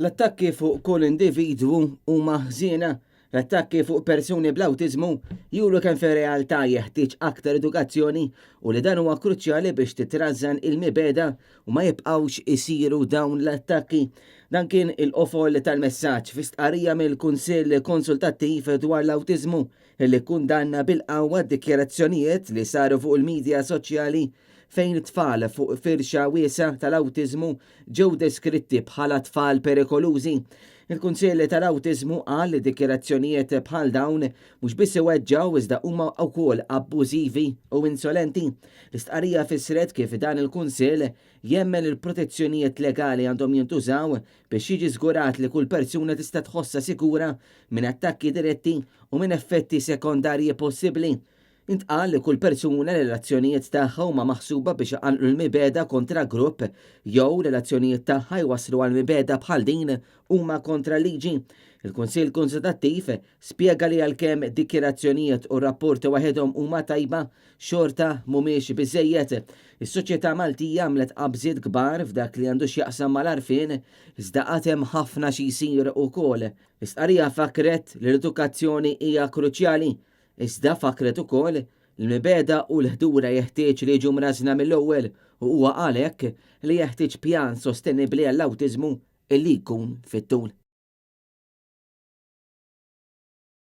L-attakki fuq kull individwu huma ħżiena. L-attakki fuq persuni bl-awtiżmu juru kemm fir-realtà jeħtieġ aktar edukazzjoni u li dan huwa kruċjali biex titrażżan il-mibeda u ma jibqgħux isiru dawn l-attakki. Dan kien il-qofol tal-messaġġ fi stqarrija mill-Kunsill Konsultattiv dwar l-Awtiżmu li kundanna bil-qawwa d-dikjarazzjonijiet li saru fuq il-midja soċjali fejn tfal fuq firxa wiesa tal-awtiżmu ġew deskritti bħala tfal perikolużi. Il-Kunsill tal-Awtiżmu qal li dikjarazzjonijiet bħal dawn mhux biss iweġġgħu iżda huma wkoll abbużivi u insolenti. L-istqarrija fissret kif dan il-Kunsill jemmen il-protezzjonijiet legali għandhom jintużaw biex jiġi żgurat li kull persuna tista' tħossha sikura minn attakki diretti u minn effetti sekondarji possibbli. Intqal li kull persuna relazzjonijiet tagħha huma maħsuba biex iqanqlu l-mibeda kontra grupp jew relazzjonijiet tagħha jwasslu għal mibeda bħal din huma kontra liġi. Il-Kunsill Konsultattiv spjega li għalkemm dikjarazzjonijiet u rapporti waħedhom huma tajba xorta mhumiex biżejjed. Is-soċjetà Maltija għamlet qabżiet kbar f'dak li għandu x'jaqsam mal-għarfien iżda qatt hemm ħafna xi jsir ukoll. L-istqarrija fakret li l-edukazzjoni hija kruċjali. Iżda fakret ukoll l-mibeda u l-ħdura jeħtieġ li jiġu mrażna mill-ewwel u huwa għalhekk li jeħtieġ pjan sostenibbli għall-awtiżmu illi jkun fit-tul.